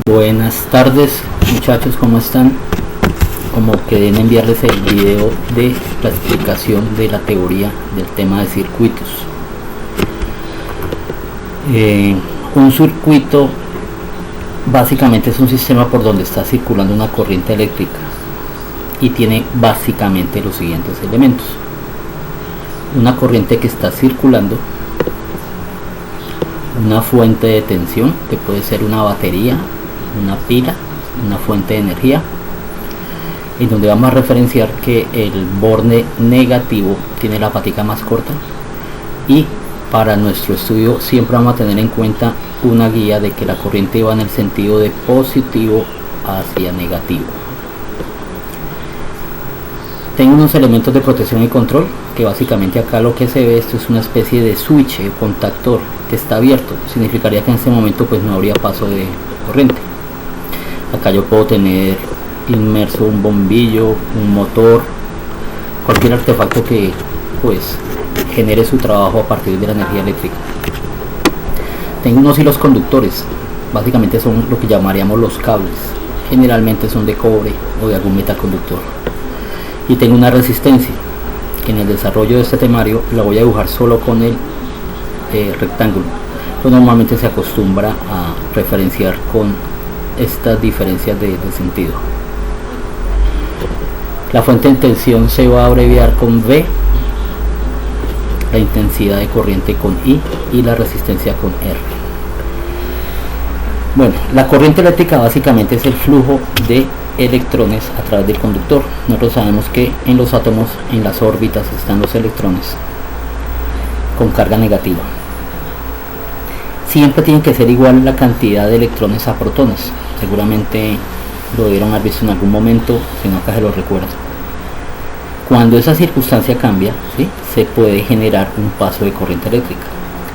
Buenas tardes muchachos, ¿cómo están? Como quedé en enviarles el video de la explicación de la teoría del tema de circuitos. Un circuito básicamente es un sistema por donde está circulando una corriente eléctrica y tiene básicamente los siguientes elementos: una corriente que está circulando, una fuente de tensión que puede ser una batería, una pila, una fuente de energía, en donde vamos a referenciar que el borde negativo tiene la patica más corta, y para nuestro estudio siempre vamos a tener en cuenta una guía de que la corriente va en el sentido de positivo hacia negativo. Tengo unos elementos de protección y control, que básicamente acá lo que se ve, esto es una especie de switch, contactor que está abierto. Significaría que en este momento pues no habría paso de corriente. Acá yo puedo tener inmerso un bombillo, un motor, cualquier artefacto que pues genere su trabajo a partir de la energía eléctrica. Tengo unos hilos conductores, básicamente son lo que llamaríamos los cables, generalmente son de cobre o de algún metal conductor. Y tengo una resistencia, que en el desarrollo de este temario la voy a dibujar solo con el rectángulo, pues normalmente se acostumbra a referenciar con estas diferencias de sentido. La fuente de tensión se va a abreviar con V, la intensidad de corriente con I y la resistencia con R. Bueno, la corriente eléctrica básicamente es el flujo de electrones a través del conductor. Nosotros sabemos que en los átomos, en las órbitas, están los electrones con carga negativa. Siempre tiene que ser igual la cantidad de electrones a protones. Seguramente lo debieron haber visto en algún momento, si no acá se lo recuerdo. Cuando esa circunstancia cambia, ¿sí?, se puede generar un paso de corriente eléctrica,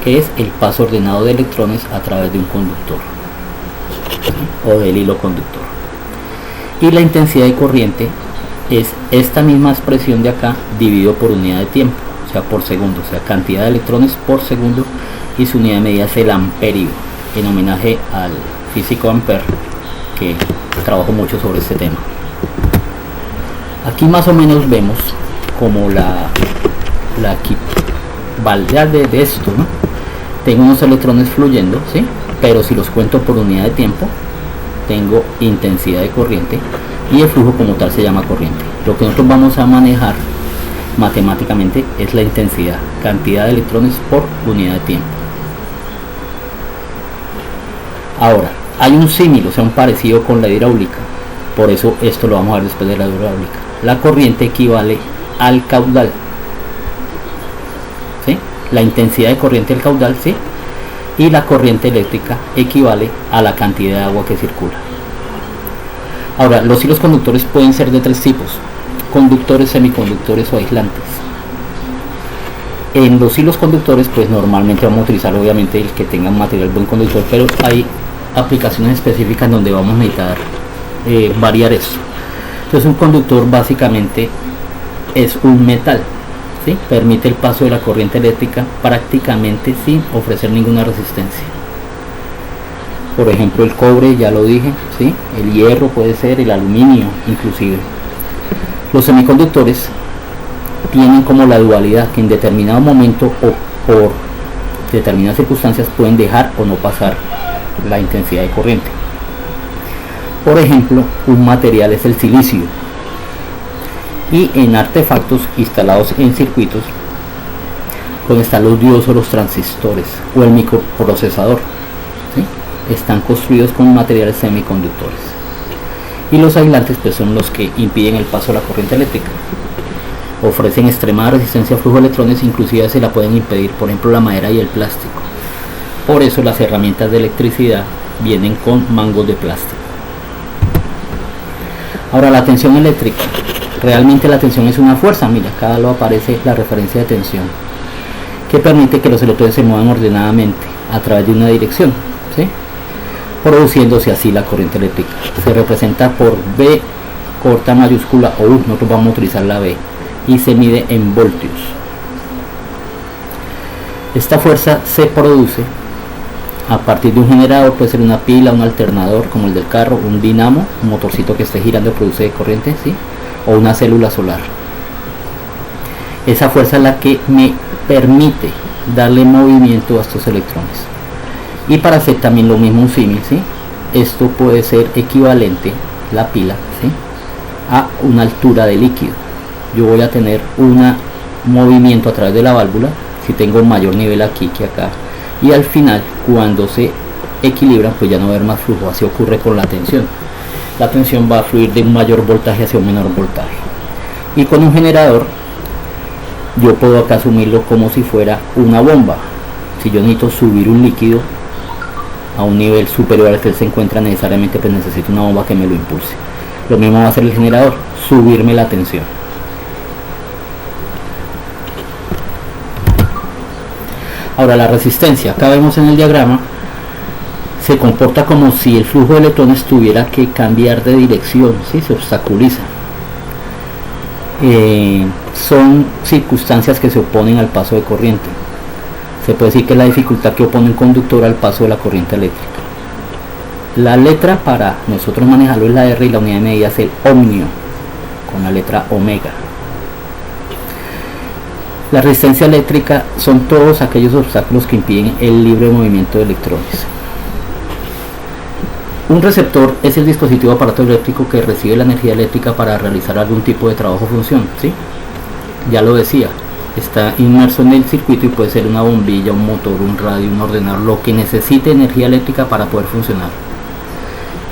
que es el paso ordenado de electrones a través de un conductor, ¿sí?, o del hilo conductor. Y la intensidad de corriente es esta misma expresión de acá dividido por unidad de tiempo, o sea por segundo, o sea cantidad de electrones por segundo, y su unidad de medida es el amperio, en homenaje al físico Ampère, que trabajó mucho sobre este tema. Aquí más o menos vemos como la equivalidad de esto, ¿no? Tengo unos electrones fluyendo, ¿sí?, pero si los cuento por unidad de tiempo, tengo intensidad de corriente, y el flujo como tal se llama corriente. Lo que nosotros vamos a manejar matemáticamente es la intensidad, cantidad de electrones por unidad de tiempo. Ahora, hay un símil, o sea un parecido con la hidráulica, por eso esto lo vamos a ver después de la hidráulica. La corriente equivale al caudal, ¿sí?, la intensidad de corriente del caudal, ¿sí?, y la corriente eléctrica equivale a la cantidad de agua que circula. Ahora, los hilos conductores pueden ser de tres tipos: conductores, semiconductores o aislantes. En los hilos conductores pues normalmente vamos a utilizar obviamente el que tenga un material buen conductor, pero hay aplicaciones específicas donde vamos a necesitar variar esto. Entonces un conductor básicamente es un metal, ¿sí?, permite el paso de la corriente eléctrica prácticamente sin ofrecer ninguna resistencia. Por ejemplo el cobre, ya lo dije, ¿sí?, el hierro puede ser, el aluminio inclusive. Los semiconductores tienen como la dualidad que en determinado momento o por determinadas circunstancias pueden dejar o no pasar la intensidad de corriente. Por ejemplo, un material es el silicio, y en artefactos instalados en circuitos donde están los diodos o los transistores o el microprocesador, ¿sí?, están construidos con materiales semiconductores. Y los aislantes pues son los que impiden el paso de la corriente eléctrica, ofrecen extremada resistencia al flujo de electrones, inclusive se la pueden impedir, por ejemplo la madera y el plástico. Por eso las herramientas de electricidad vienen con mangos de plástico. Ahora, la tensión eléctrica, realmente la tensión es una fuerza, mira, acá lo aparece la referencia de tensión, que permite que los electrones se muevan ordenadamente a través de una dirección, ¿sí?, produciéndose así la corriente eléctrica. Se representa por V corta mayúscula o U, nosotros vamos a utilizar la V, y se mide en voltios. Esta fuerza se produce a partir de un generador, puede ser una pila, un alternador como el del carro, un dinamo, un motorcito que esté girando y produce corriente, ¿sí? O una célula solar. Esa fuerza es la que me permite darle movimiento a estos electrones. Y para hacer también lo mismo un símil, ¿sí? Esto puede ser equivalente, la pila, ¿sí? A una altura de líquido. Yo voy a tener un movimiento a través de la válvula, si tengo mayor nivel aquí que acá, y al final, cuando se equilibran, pues ya no va a haber más flujo. Así ocurre con la tensión. La tensión va a fluir de un mayor voltaje hacia un menor voltaje. Y con un generador, yo puedo acá asumirlo como si fuera una bomba. Si yo necesito subir un líquido a un nivel superior al que él se encuentra, necesariamente pues necesito una bomba que me lo impulse. Lo mismo va a hacer el generador, subirme la tensión. Ahora la resistencia, acá vemos en el diagrama, se comporta como si el flujo de electrones tuviera que cambiar de dirección, ¿sí? Se obstaculiza. Son circunstancias que se oponen al paso de corriente. Se puede decir que es la dificultad que opone un conductor al paso de la corriente eléctrica. La letra para nosotros manejarlo es la R y la unidad de medida es el ohmio, con la letra omega. La resistencia eléctrica son todos aquellos obstáculos que impiden el libre movimiento de electrones. Un receptor es el dispositivo aparato eléctrico que recibe la energía eléctrica para realizar algún tipo de trabajo o función, ¿sí? Ya lo decía, está inmerso en el circuito y puede ser una bombilla, un motor, un radio, un ordenador, lo que necesite energía eléctrica para poder funcionar.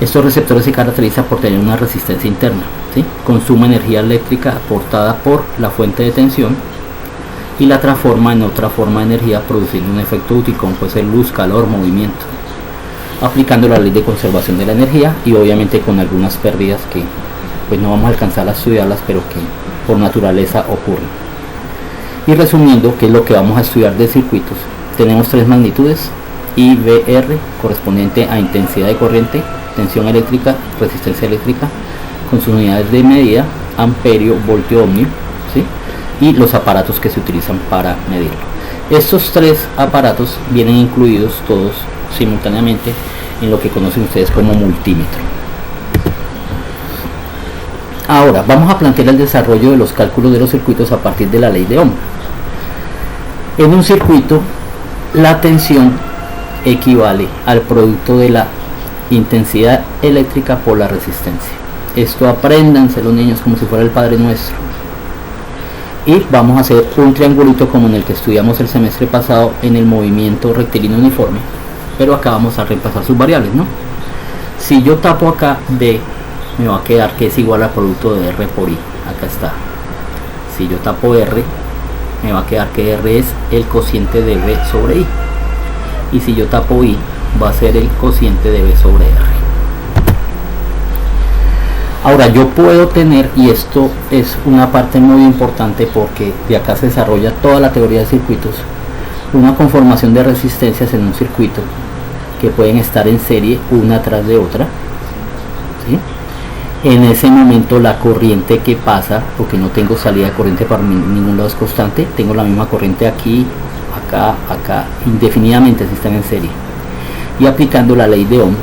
Estos receptores se caracterizan por tener una resistencia interna, ¿sí? Consume energía eléctrica aportada por la fuente de tensión y la transforma en otra forma de energía produciendo un efecto útil como puede ser luz, calor, movimiento, aplicando la ley de conservación de la energía y obviamente con algunas pérdidas que pues no vamos a alcanzar a estudiarlas, pero que por naturaleza ocurren. Y resumiendo, ¿qué es lo que vamos a estudiar de circuitos? Tenemos tres magnitudes: I, V, R, correspondiente a intensidad de corriente, tensión eléctrica, resistencia eléctrica, con sus unidades de medida, amperio, voltio, ohmio, ¿sí? Y los aparatos que se utilizan para medirlo. Estos tres aparatos vienen incluidos todos simultáneamente en lo que conocen ustedes como multímetro. Ahora vamos a plantear el desarrollo de los cálculos de los circuitos a partir de la ley de Ohm. En un circuito, la tensión equivale al producto de la intensidad eléctrica por la resistencia. Esto apréndanse los niños como si fuera el Padre Nuestro. Y vamos a hacer un triangulito como en el que estudiamos el semestre pasado en el movimiento rectilíneo uniforme, pero acá vamos a reemplazar sus variables, ¿no? Si yo tapo acá D, me va a quedar que es igual al producto de R por I. Acá está. Si yo tapo R, me va a quedar que R es el cociente de V sobre I. Y si yo tapo I, va a ser el cociente de V sobre R. Ahora yo puedo tener, y esto es una parte muy importante porque de acá se desarrolla toda la teoría de circuitos, una conformación de resistencias en un circuito que pueden estar en serie una tras de otra, ¿sí? En ese momento la corriente que pasa, porque no tengo salida de corriente para ningún lado es constante, tengo la misma corriente aquí, acá, acá, indefinidamente si están en serie. Y aplicando la ley de Ohm,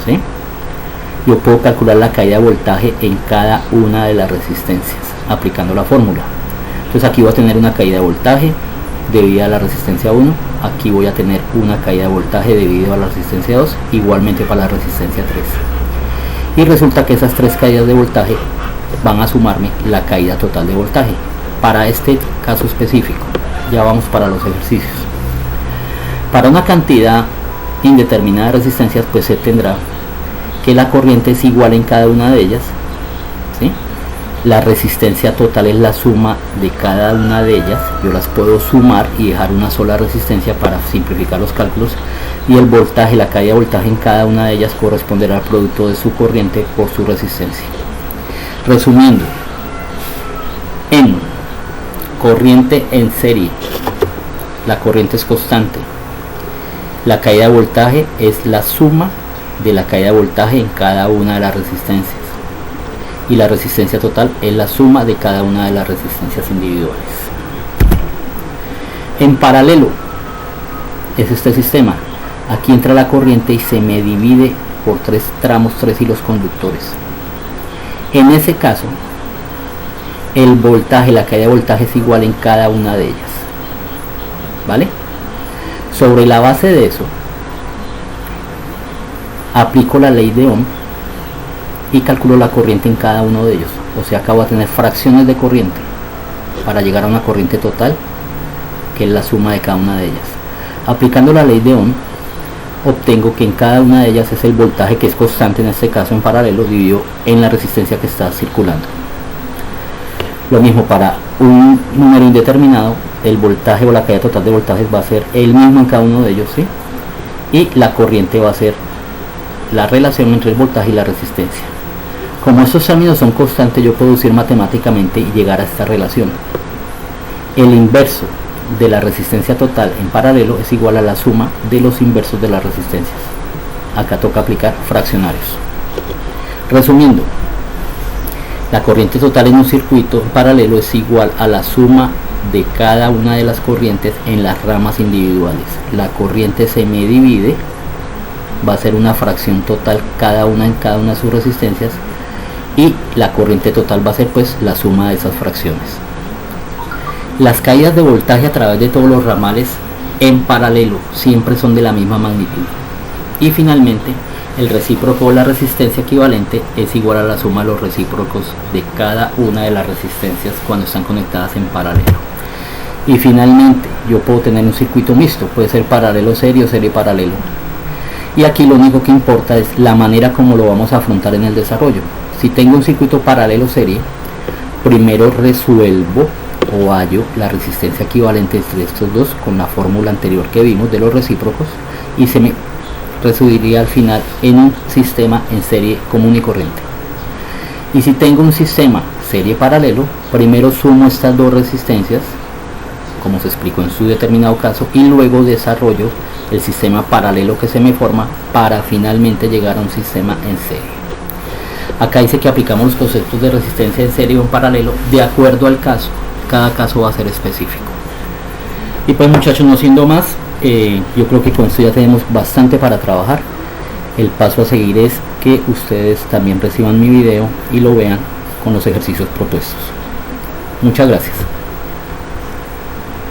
¿sí? Yo puedo calcular la caída de voltaje en cada una de las resistencias aplicando la fórmula. Entonces aquí voy a tener una caída de voltaje debido a la resistencia 1, aquí voy a tener una caída de voltaje debido a la resistencia 2, igualmente para la resistencia 3. Y resulta que esas tres caídas de voltaje van a sumarme la caída total de voltaje. Para este caso específico, ya vamos para los ejercicios. Para una cantidad indeterminada de resistencias, pues se tendrá que la corriente es igual en cada una de ellas, ¿sí? La resistencia total es la suma de cada una de ellas. Yo las puedo sumar y dejar una sola resistencia para simplificar los cálculos. Y el voltaje, la caída de voltaje en cada una de ellas corresponderá al producto de su corriente por su resistencia. Resumiendo, en corriente en serie, la corriente es constante. La caída de voltaje es la suma de la caída de voltaje en cada una de las resistencias. Y la resistencia total es la suma de cada una de las resistencias individuales. En paralelo es este sistema. Aquí entra la corriente y se me divide por 3 tramos, 3 hilos conductores. En ese caso, el voltaje, la caída de voltaje es igual en cada una de ellas, ¿vale? Sobre la base de eso, aplico la ley de Ohm y calculo la corriente en cada uno de ellos. O sea, acabo de tener fracciones de corriente para llegar a una corriente total, que es la suma de cada una de ellas. Aplicando la ley de Ohm, obtengo que en cada una de ellas es el voltaje, que es constante en este caso en paralelo, dividido en la resistencia que está circulando. Lo mismo para un número indeterminado, el voltaje o la caída total de voltajes va a ser el mismo en cada uno de ellos, ¿sí? Y la corriente va a ser la relación entre el voltaje y la resistencia. Como estos términos son constantes, yo puedo decir matemáticamente y llegar a esta relación. El inverso de la resistencia total en paralelo es igual a la suma de los inversos de las resistencias. Acá toca aplicar fraccionarios. Resumiendo, la corriente total en un circuito paralelo es igual a la suma de cada una de las corrientes en las ramas individuales. La corriente se me divide, va a ser una fracción total cada una en cada una de sus resistencias, y la corriente total va a ser pues la suma de esas fracciones. Las caídas de voltaje a través de todos los ramales en paralelo siempre son de la misma magnitud. Y finalmente, el recíproco o la resistencia equivalente es igual a la suma de los recíprocos de cada una de las resistencias cuando están conectadas en paralelo. Y finalmente, yo puedo tener un circuito mixto, puede ser paralelo serie o serie paralelo. Y aquí lo único que importa es la manera como lo vamos a afrontar en el desarrollo. Si tengo un circuito paralelo serie, primero resuelvo o hallo la resistencia equivalente entre estos dos con la fórmula anterior que vimos de los recíprocos, y se me resumiría al final en un sistema en serie común y corriente. Y si tengo un sistema serie paralelo, primero sumo estas dos resistencias, como se explicó en su determinado caso, y luego desarrollo el sistema paralelo que se me forma para finalmente llegar a un sistema en serie. Acá dice que aplicamos los conceptos de resistencia en serie o en paralelo de acuerdo al caso. Cada caso va a ser específico. Y pues, muchachos, no siendo más, yo creo que con esto ya tenemos bastante para trabajar. El paso a seguir es que ustedes también reciban mi video y lo vean con los ejercicios propuestos. Muchas gracias.